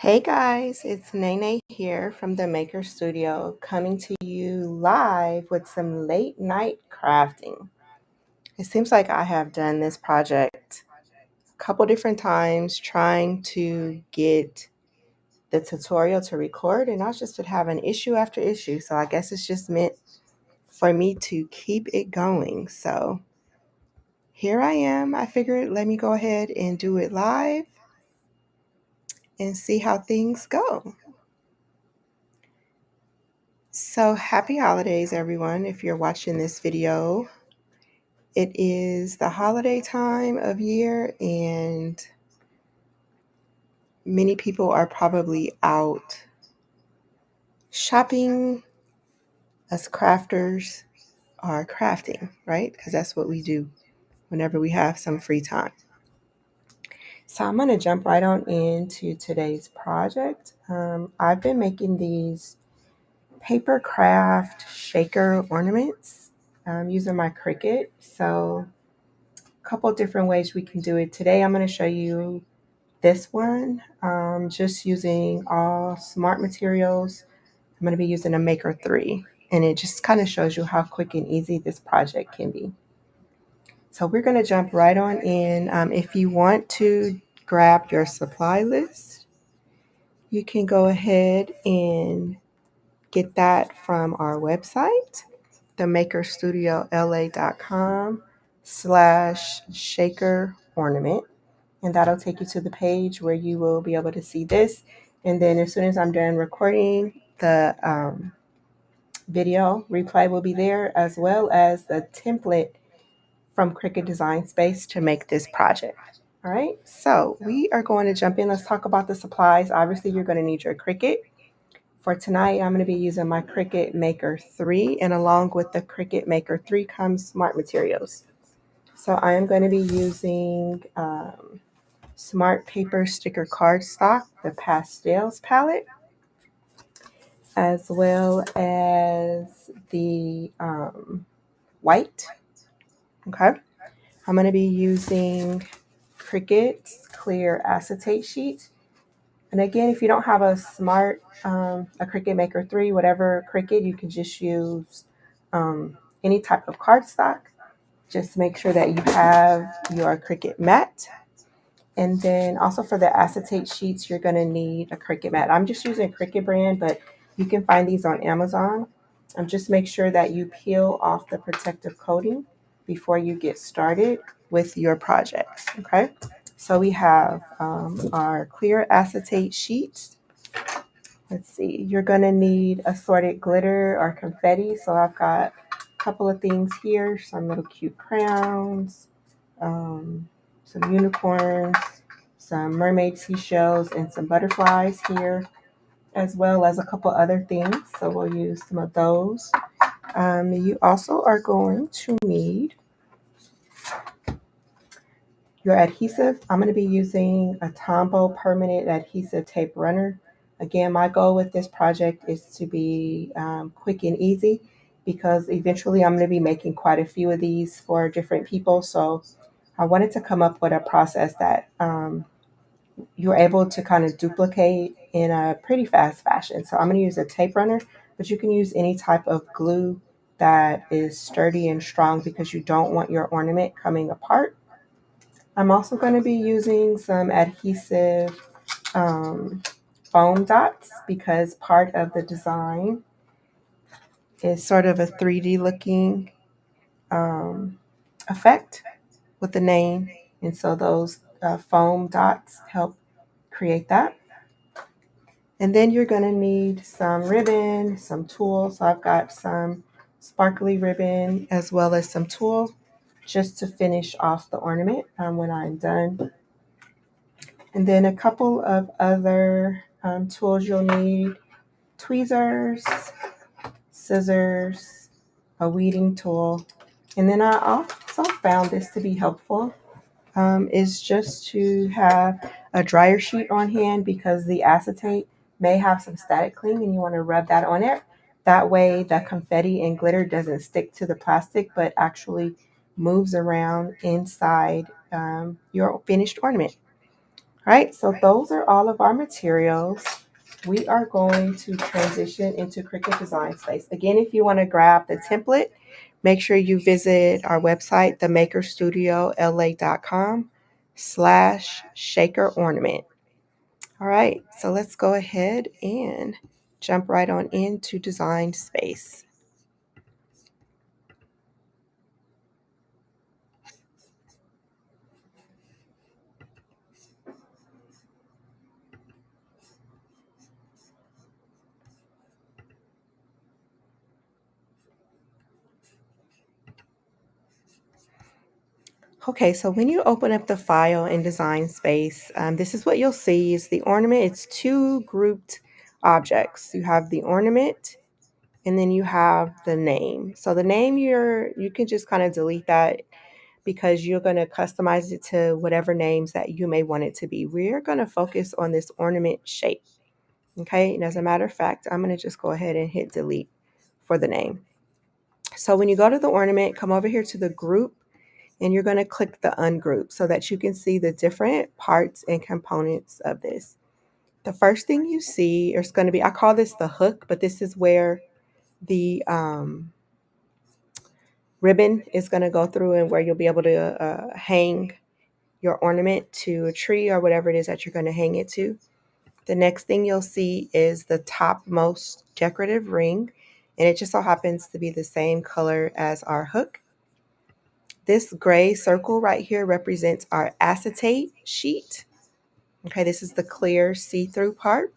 Hey guys, it's Nene here from the Maker Studio, coming to you live with some late night crafting. It seems like I have done this project a couple different times trying to get the tutorial to record, and I just been having issue after issue. So I guess it's just meant for me to keep it going. So here I am. I figured let me go ahead and do it live and see how things go. So happy holidays, everyone. If you're watching this video, it is the holiday time of year and many people are probably out shopping. Us crafters are crafting, right? Because that's what we do whenever we have some free time. So I'm going to jump right on into today's project. I've been making these paper craft shaker ornaments using my Cricut. So couple different ways we can do it. Today I'm going to show you this one, just using all smart materials. I'm going to be using a Maker 3, and it just kind of shows you how quick and easy this project can be. So we're going to jump right on in. If you want to grab your supply list, you can go ahead and get that from our website, themakerstudiola.com/shaker ornament. And that'll take you to the page where you will be able to see this. And then as soon as I'm done recording, the video replay will be there, as well as the template from Cricut Design Space to make this project. All right, so we are going to jump in. Let's talk about the supplies. Obviously, you're going to need your Cricut. For tonight, I'm going to be using my Cricut Maker 3, and along with the Cricut Maker 3 comes smart materials. So I am going to be using Smart Paper Sticker Cardstock, the Pastels palette, as well as the white. Okay, I'm going to be using Cricut's clear acetate sheet. And again, if you don't have a a Cricut Maker 3, whatever Cricut, you can just use any type of cardstock. Just make sure that you have your Cricut mat. And then also for the acetate sheets, you're going to need a Cricut mat. I'm just using a Cricut brand, but you can find these on Amazon. Just make sure that you peel off the protective coating before you get started with your projects, okay? So we have our clear acetate sheets. Let's see, you're going to need assorted glitter or confetti. So I've got a couple of things here, some little cute crowns, some unicorns, some mermaid seashells, and some butterflies here, as well as a couple other things. So we'll use some of those. You also are going to need your adhesive. I'm going to be using a Tombow permanent adhesive tape runner. Again, my goal with this project is to be quick and easy, because eventually I'm going to be making quite a few of these for different people. So I wanted to come up with a process that you're able to kind of duplicate in a pretty fast fashion. So I'm going to use a tape runner, but you can use any type of glue that is sturdy and strong, because you don't want your ornament coming apart. I'm also going to be using some adhesive foam dots, because part of the design is sort of a 3D looking effect with the name. And so those foam dots help create that. And then you're going to need some ribbon, some tulle. So I've got some sparkly ribbon as well as some tulle, just to finish off the ornament when I'm done. And then a couple of other tools you'll need: tweezers, scissors, a weeding tool. And then I also found this to be helpful, is just to have a dryer sheet on hand, because the acetate may have some static cling and you want to rub that on it. That way the confetti and glitter doesn't stick to the plastic, but actually moves around inside your finished ornament. All right, so those are all of our materials. We are going to transition into Cricut Design Space. Again, if you want to grab the template, make sure you visit our website, themakerstudiola.com/shaker ornament. All right, so let's go ahead and jump right on into Design Space. Okay, so when you open up the file in Design Space, this is what you'll see is the ornament. It's two grouped objects. You have the ornament and then you have the name. So the name you can just kind of delete that because you're going to customize it to whatever names that you may want it to be. We're going to focus on this ornament shape. Okay, and as a matter of fact, I'm going to just go ahead and hit delete for the name. So when you go to the ornament, come over here to the group and you're going to click the ungroup so that you can see the different parts and components of this. The first thing you see is going to be, I call this the hook, but this is where the ribbon is going to go through and where you'll be able to hang your ornament to a tree or whatever it is that you're going to hang it to. The next thing you'll see is the topmost decorative ring, and it just so happens to be the same color as our hook. This gray circle right here represents our acetate sheet. Okay, this is the clear see-through part.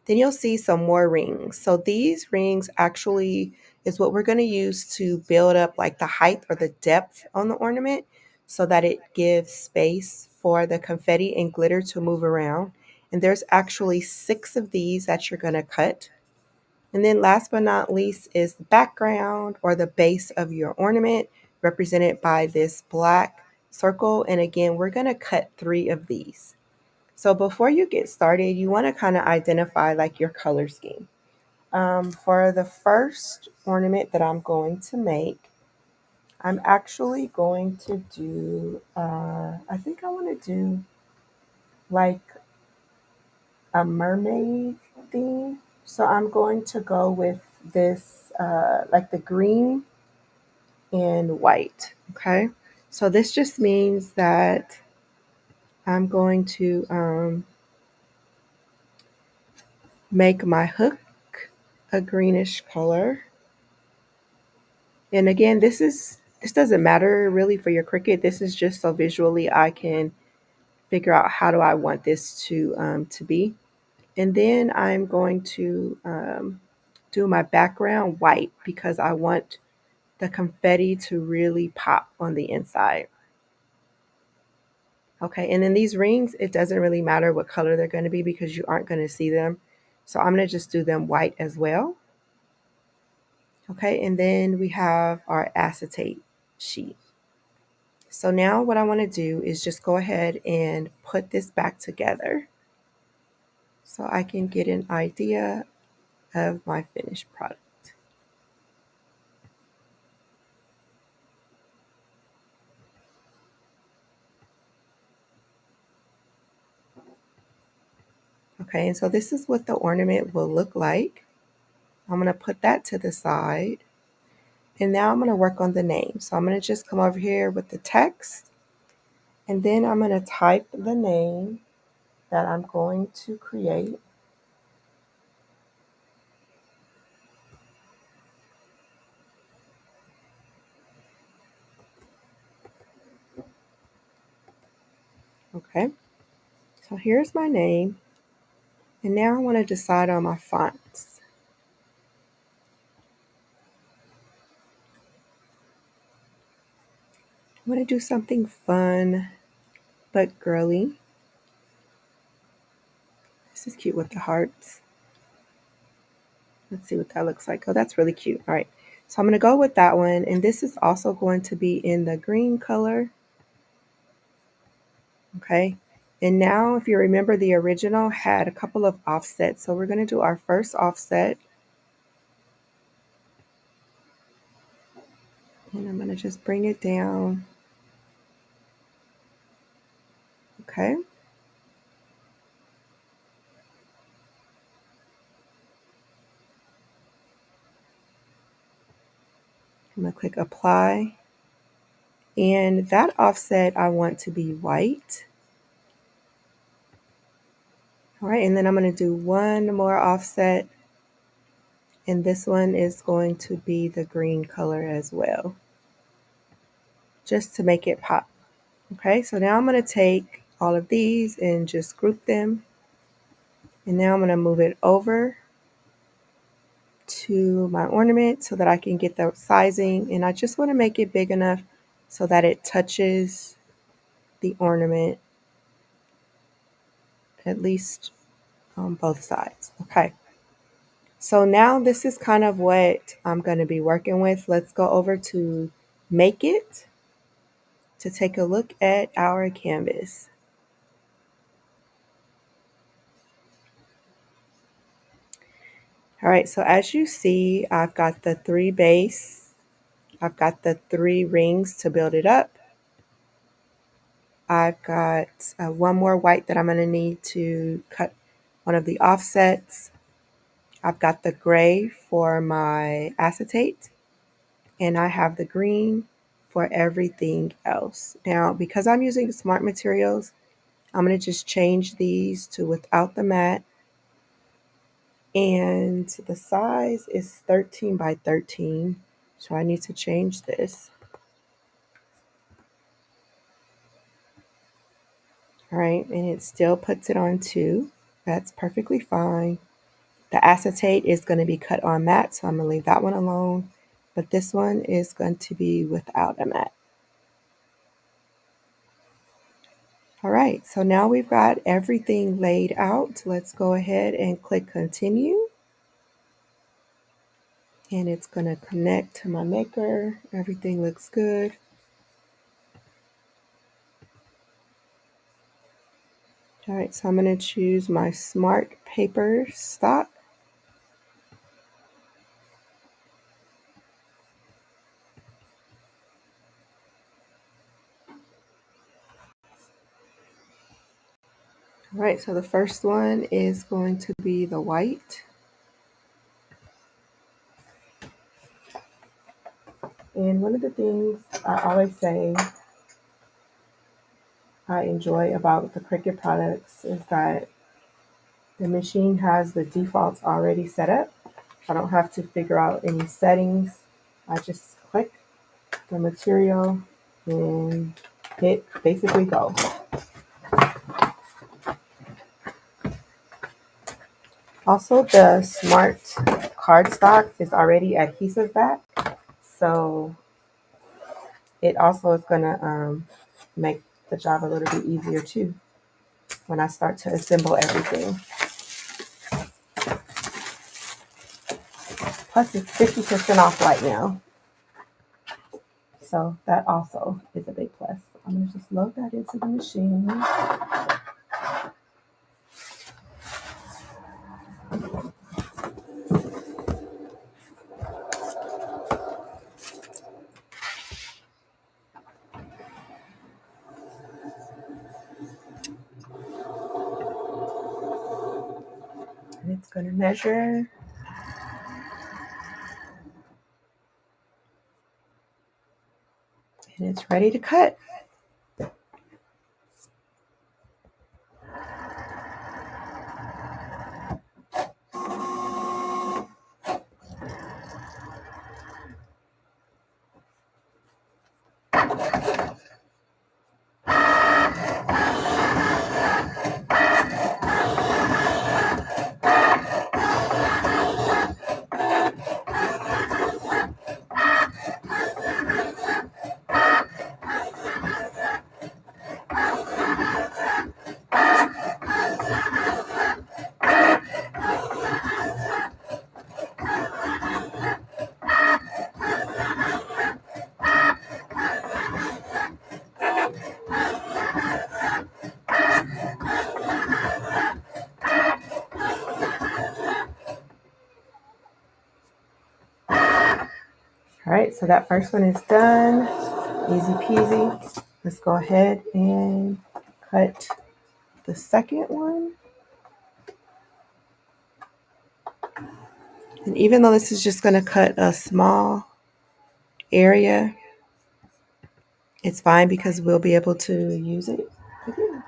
Then you'll see some more rings. So these rings actually is what we're going to use to build up like the height or the depth on the ornament so that it gives space for the confetti and glitter to move around. And there's actually 6 of these that you're going to cut. And then last but not least is the background or the base of your ornament represented by this black circle. And again, we're going to cut 3 of these. So before you get started, you want to kind of identify like your color scheme. For the first ornament that I'm going to make, I'm actually going to do, I think I want to do like a mermaid theme. So I'm going to go with this, like the green and white. Okay. So this just means that I'm going to make my hook a greenish color. And again, this doesn't matter really for your Cricut. This is just so visually I can figure out how do I want this to be. And then I'm going to do my background white because I want the confetti to really pop on the inside. Okay, and then these rings, it doesn't really matter what color they're going to be because you aren't going to see them. So I'm going to just do them white as well. Okay, and then we have our acetate sheet. So now what I want to do is just go ahead and put this back together so I can get an idea of my finished product. Okay, and so this is what the ornament will look like. I'm going to put that to the side. And now I'm going to work on the name. So I'm going to just come over here with the text. And then I'm going to type the name that I'm going to create. Okay, so here's my name. And now I want to decide on my fonts. I want to do something fun but girly. This is cute with the hearts. Let's see what that looks like. Oh, that's really cute. All right. So I'm going to go with that one. And this is also going to be in the green color. Okay. And now, if you remember, the original had a couple of offsets. So we're going to do our first offset. And I'm going to just bring it down. Okay. I'm going to click apply. And that offset I want to be white. All right, and then I'm going to do one more offset. And this one is going to be the green color as well, just to make it pop. Okay, so now I'm going to take all of these and just group them. And now I'm going to move it over to my ornament so that I can get the sizing. And I just want to make it big enough so that it touches the ornament at least on both sides. Okay. So now this is kind of what I'm going to be working with. Let's go over to Make It to take a look at our canvas. All right, so as you see, I've got the 3 base. I've got the 3 rings to build it up. I've got one more white that I'm going to need to cut one of the offsets. I've got the gray for my acetate, and I have the green for everything else. Now, because I'm using smart materials, I'm going to just change these to without the matte. And the size is 13 by 13. So I need to change this. All right, and it still puts it on 2. That's perfectly fine. The acetate is going to be cut on matte, so I'm going to leave that one alone. But this one is going to be without a matte. All right, so now we've got everything laid out. Let's go ahead and click continue. And it's going to connect to my maker. Everything looks good. All right, so I'm going to choose my smart paper stock. All right, so the first one is going to be the white. And one of the things I always say I enjoy about the Cricut products is that the machine has the defaults already set up. I don't have to figure out any settings. I just click the material and hit basically go. Also, the smart cardstock is already adhesive back, so it also is going to make the job a little bit easier too when I start to assemble everything. Plus, it's 50% off right now, so that also is a big plus. I'm going to just load that into the machine. And it's going to measure. And it's ready to cut. All right, so that first one is done. Easy peasy. Let's go ahead and cut the second one. And even though this is just going to cut a small area, it's fine because we'll be able to use it again.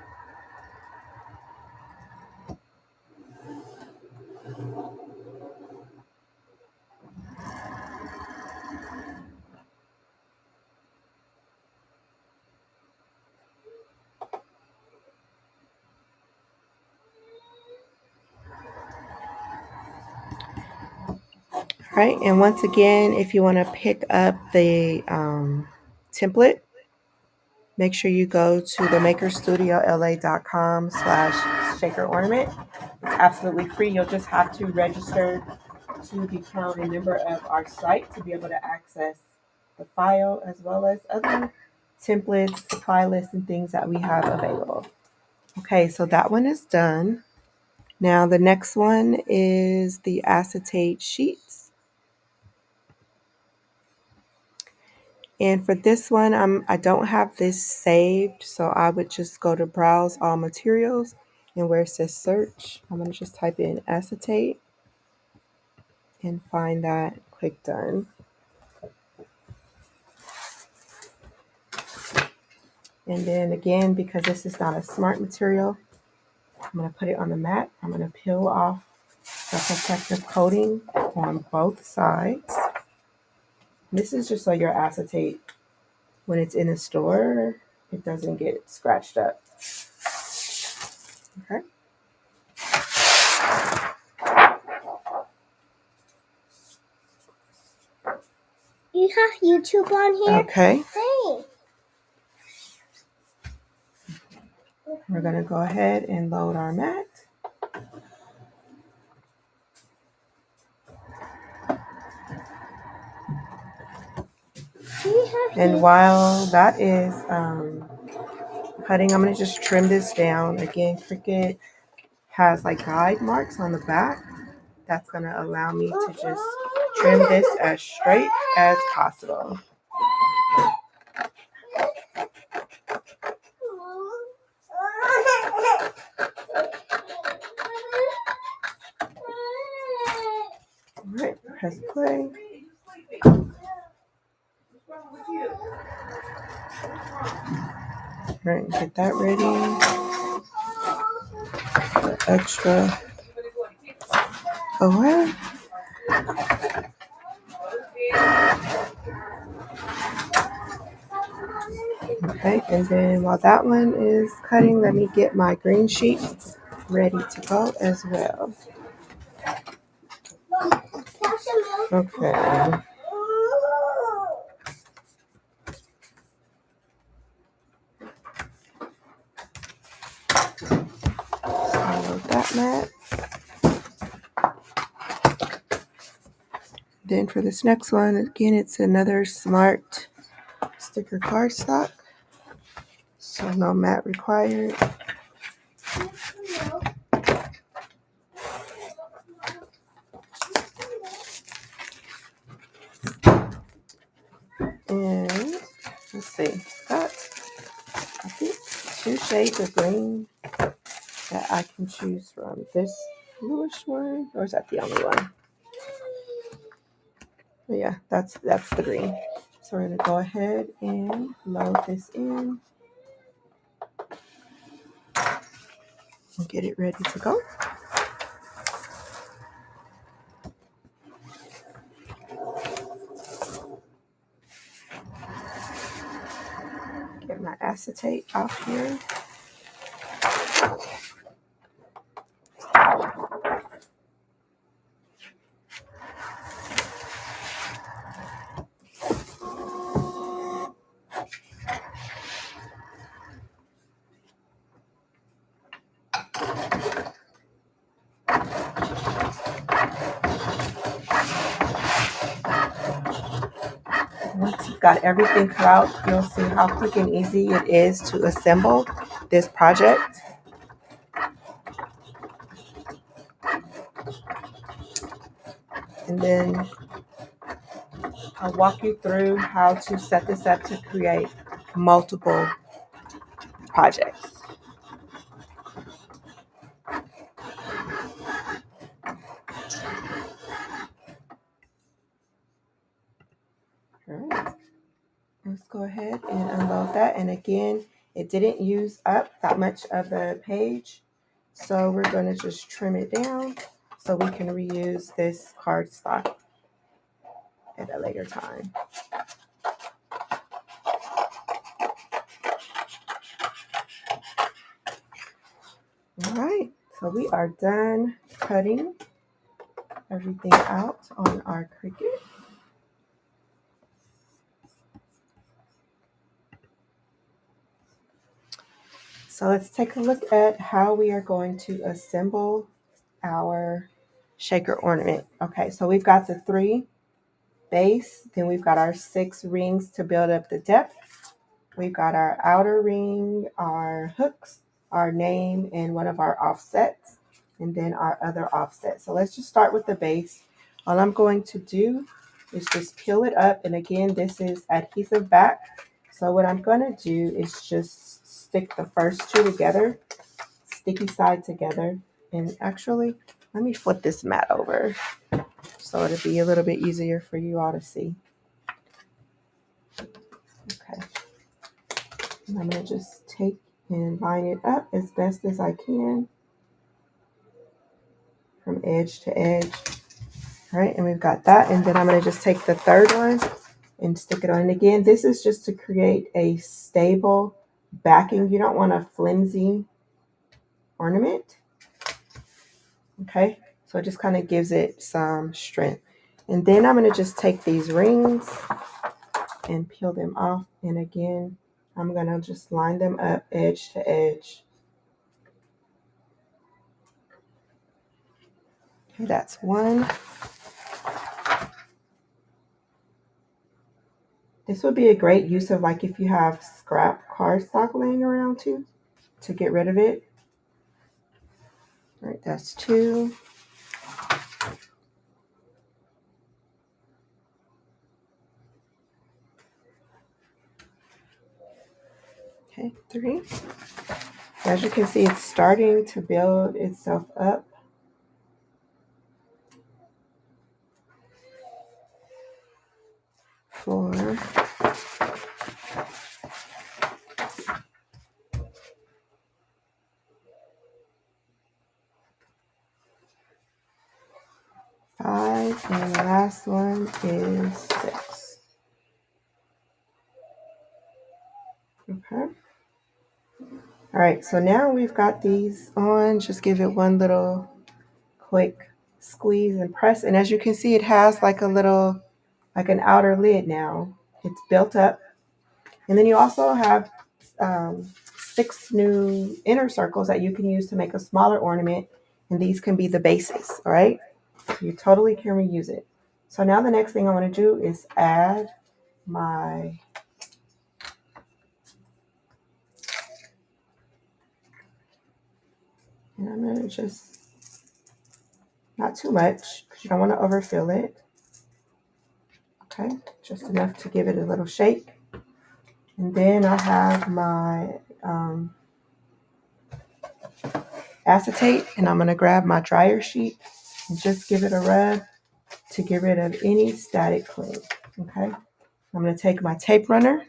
All right, and once again, if you want to pick up the template, make sure you go to the makerstudiola.com/shaker ornament. It's absolutely free. You'll just have to register to become a member of our site to be able to access the file as well as other templates, supply lists, and things that we have available. Okay, so that one is done. Now the next one is the acetate sheets. And for this one, I don't have this saved, so I would just go to browse all materials, and where it says search, I'm going to just type in acetate and find that, click done. And then again, because this is not a smart material, I'm going to put it on the mat. I'm going to peel off the protective coating on both sides. This is just so your acetate, when it's in the store, it doesn't get scratched up. Okay. You have YouTube on here? Okay. Hey. We're going to go ahead and load our mat. And while that is cutting, I'm going to just trim this down. Again, Cricut has like guide marks on the back. That's going to allow me to just trim this as straight as possible. All right, press play. All right, get that ready. The extra away. Okay, and then while that one is cutting, let me get my green sheet ready to go as well. Okay. Follow that mat. Then for this next one, again, it's another smart sticker cardstock. So no mat required. And let's see, got I think 2 shades of green that I can choose from. This bluish one, or is that the only one? But yeah, that's the green. So we're gonna go ahead and load this in and get it ready to go. Get my acetate off here. Once you've got everything cut out, you'll see how quick and easy it is to assemble this project. And then I'll walk you through how to set this up to create multiple projects. All right. go ahead and unload that. And again, it didn't use up that much of the page, so we're going to just trim it down so we can reuse this cardstock at a later time. All right, so we are done cutting everything out on our Cricut. So let's take a look at how we are going to assemble our shaker ornament. Okay, so we've got the 3 base, then we've got our 6 rings to build up the depth. We've got our outer ring, our hooks, our name, and one of our offsets, and then our other offset. So let's just start with the base. All I'm going to do is just peel it up, and again, this is adhesive back. So what I'm going to do is just stick the first 2 together, sticky side together, and actually, let me flip this mat over so it'll be a little bit easier for you all to see. Okay. And I'm going to just take and line it up as best as I can from edge to edge. All right, and we've got that. And then I'm going to just take the third one and stick it on. And again, this is just to create a stable backing. You don't want a flimsy ornament. Okay, so it just kind of gives it some strength. And then I'm going to just take these rings and peel them off. And again, I'm going to just line them up edge to edge. Okay, that's one. This would be a great use of, like, if you have scrap cardstock laying around too, to get rid of it. All right, that's 2. Okay, 3. As you can see, it's starting to build itself up. 4. 5, and the last one is 6. Okay. All right, so now we've got these on. Just give it one little quick squeeze and press. And as you can see, it has like a little, like an outer lid now. It's built up. And then you also have 6 new inner circles that you can use to make a smaller ornament. And these can be the bases, all right? So you totally can reuse it. So now the next thing I want to do is add my and I'm going to just, not too much because you don't want to overfill it. Okay, just enough to give it a little shake. And then I have my acetate, and I'm going to grab my dryer sheet and just give it a rub to get rid of any static clay. Okay, I'm going to take my tape runner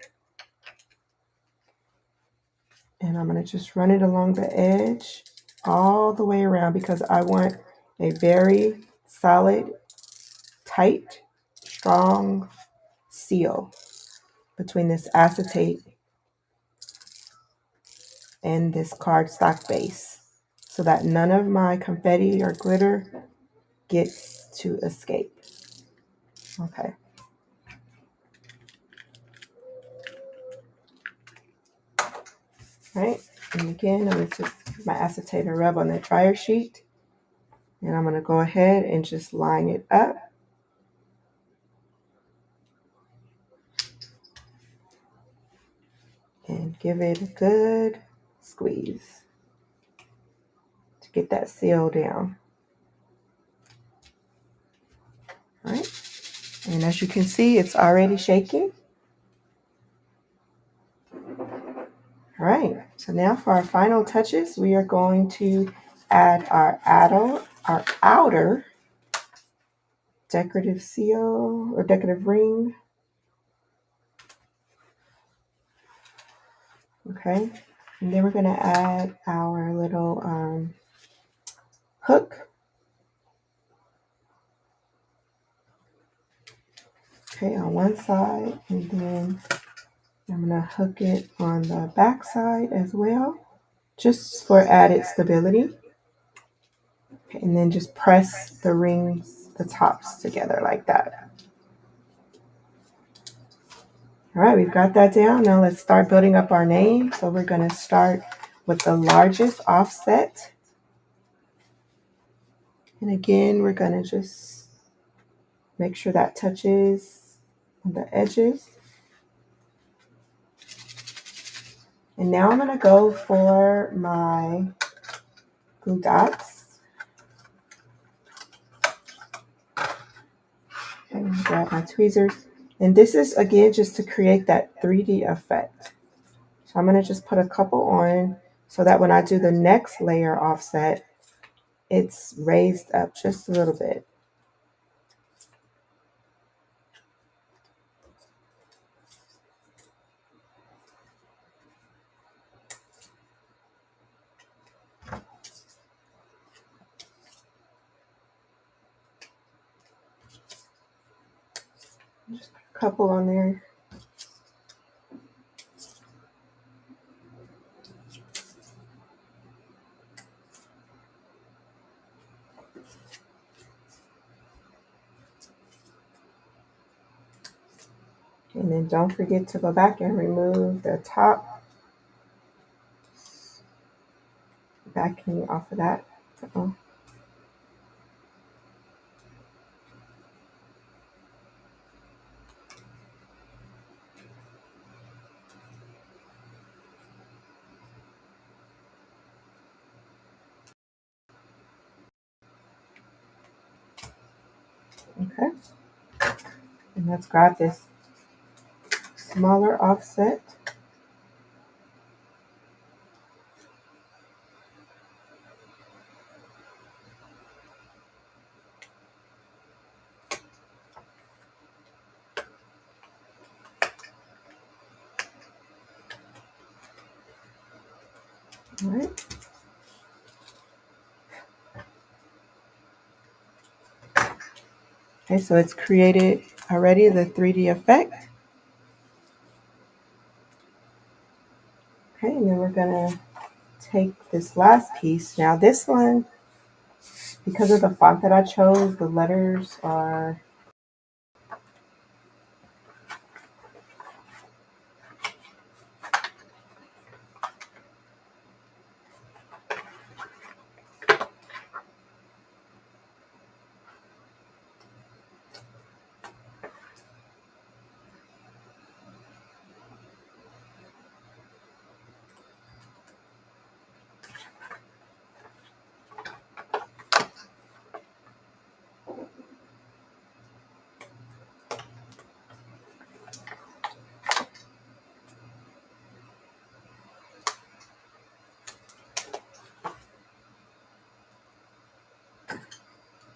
and I'm going to just run it along the edge all the way around because I want a very solid, tight, strong seal between this acetate and this cardstock base so that none of my confetti or glitter gets to escape. Okay. All right, and again, I'm going to just give my acetate a rub on the dryer sheet, and I'm going to go ahead and just line it up. And give it a good squeeze to get that seal down. All right, and as you can see, it's already shaking. All right, so now for our final touches, we are going to add our outer decorative seal or decorative ring. Okay, and then we're going to add our little hook. Okay, on one side, and then I'm going to hook it on the back side as well, just for added stability. Okay, and then just press the rings, the tops together like that. All right, we've got that down. Now let's start building up our name. So we're going to start with the largest offset. And again, we're going to just make sure that touches the edges. And now I'm going to go for my glue dots. Okay, I'm going to grab my tweezers. And this is, again, just to create that 3D effect. So I'm going to just put a couple on so that when I do the next layer offset, it's raised up just a little bit. Just put a couple on there. And then don't forget to go back and remove the top backing off of that. Uh-oh. Okay. And let's grab this smaller offset. All right. Okay, so it's created already the 3D effect. Okay, and then we're gonna take this last piece. Now this one, because of the font that I chose, the letters are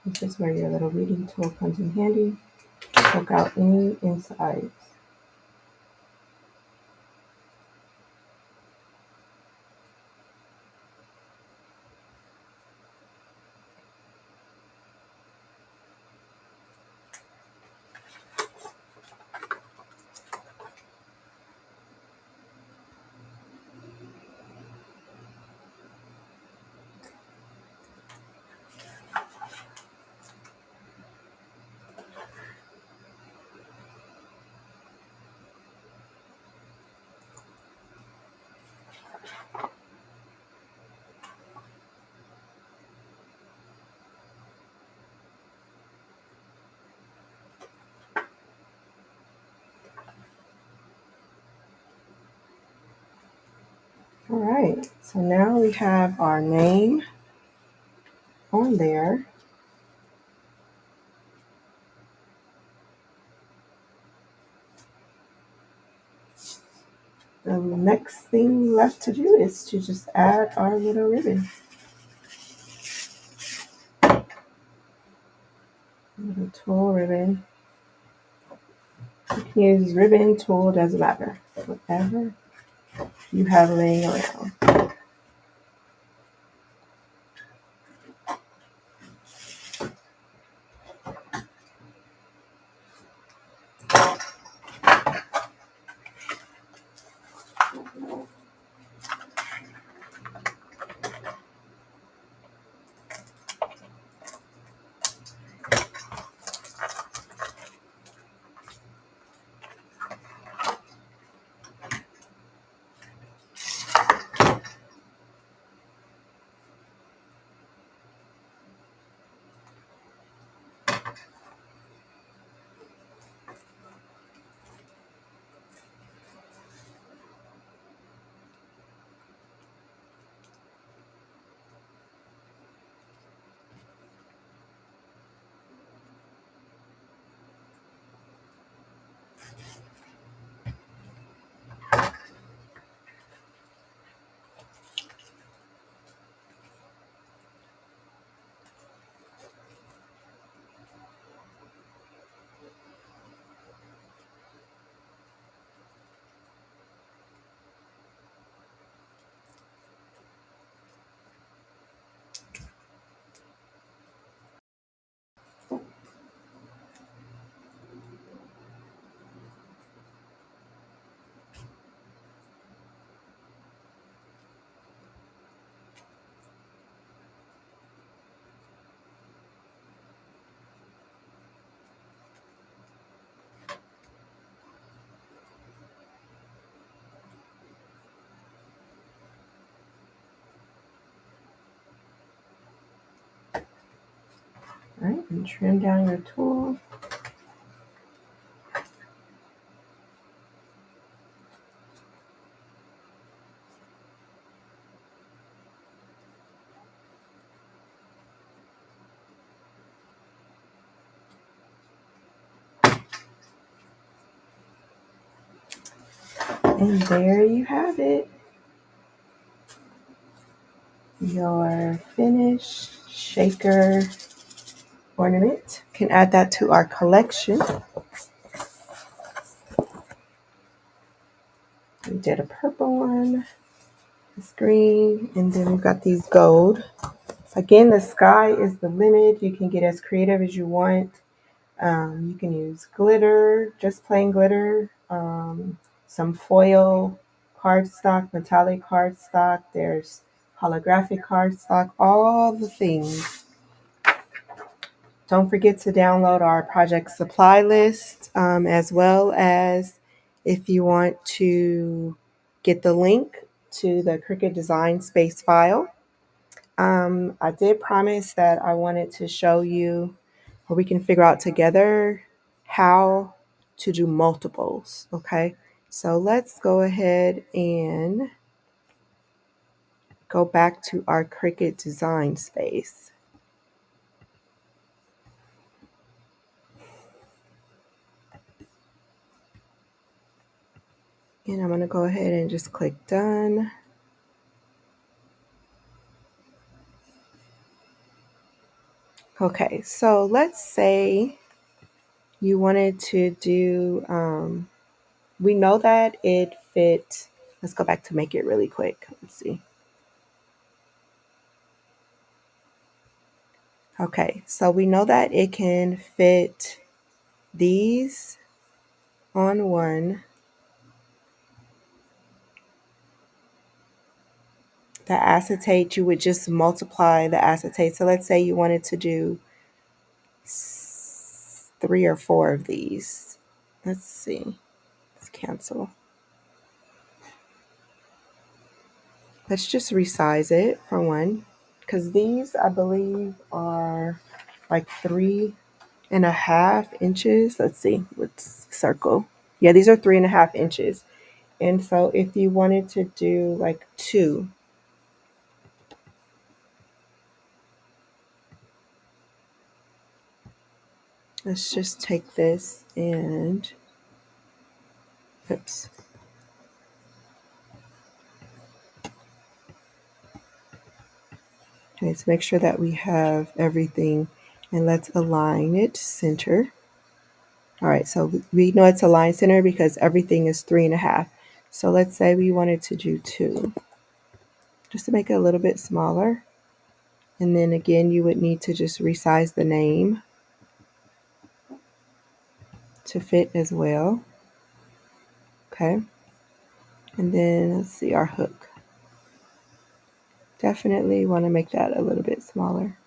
this is where your little reading tool comes in handy. Poke out any insides. All right, so now we have our name on there. The next thing left to do is to just add our little ribbon. Little tool ribbon. You can use ribbon, tool, doesn't matter. Whatever you have laying around. All right, and trim down your tool. And there you have it. Your finished shaker ornament. Can add that to our collection. We did a purple one, this green, and then we've got these gold. Again, the sky is the limit. You can get as creative as you want. You can use glitter, just plain glitter, some foil cardstock, metallic cardstock. There's holographic cardstock, all the things. Don't forget to download our project supply list, as well as if you want to get the link to the Cricut Design Space file. I did promise that I wanted to show you, or we can figure out together how to do multiples. Okay, so let's go ahead and go back to our Cricut Design Space. And I'm going to go ahead and just click done. Okay, so let's say you wanted to do, we know that it fit. Let's go back to make it really quick. Let's see. Okay, so we know that it can fit these on one. The acetate, you would just multiply the acetate. So let's say you wanted to do 3 or 4 of these. Let's see. Let's cancel. Let's just resize it for one, because these, I believe, are like 3.5 inches. Let's see, let's circle. Yeah, these are 3.5 inches. And so if you wanted to do like 2, let's just take this and, oops. Okay, let's make sure that we have everything, and let's align it center. All right, so we know it's aligned center because everything is 3.5. So let's say we wanted to do 2, just to make it a little bit smaller. And then again, you would need to just resize the name to fit as well. Okay. And then let's see our hook. Definitely want to make that a little bit smaller.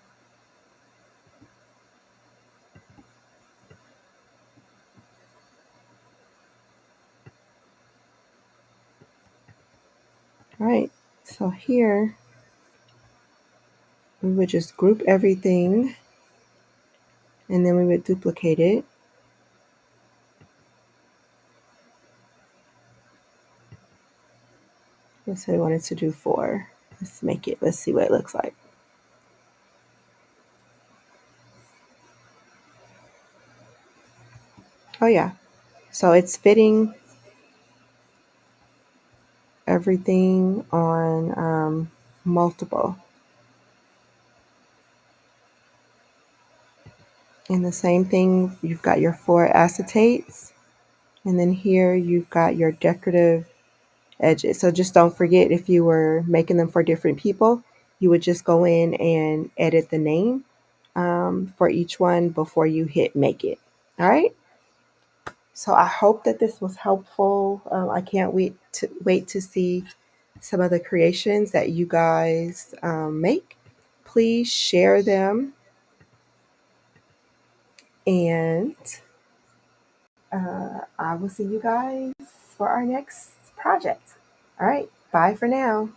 All right. So here we would just group everything and then we would duplicate it. Let's say we wanted to do 4. Let's see what it looks like. Oh yeah. So it's fitting everything on multiple. And the same thing, you've got your 4 acetates. And then here you've got your decorative edges. So just don't forget, if you were making them for different people, you would just go in and edit the name for each one before you hit make it. All right. So I hope that this was helpful. I can't wait to see some of the creations that you guys make. Please share them, and I will see you guys for our next project. All right. Bye for now.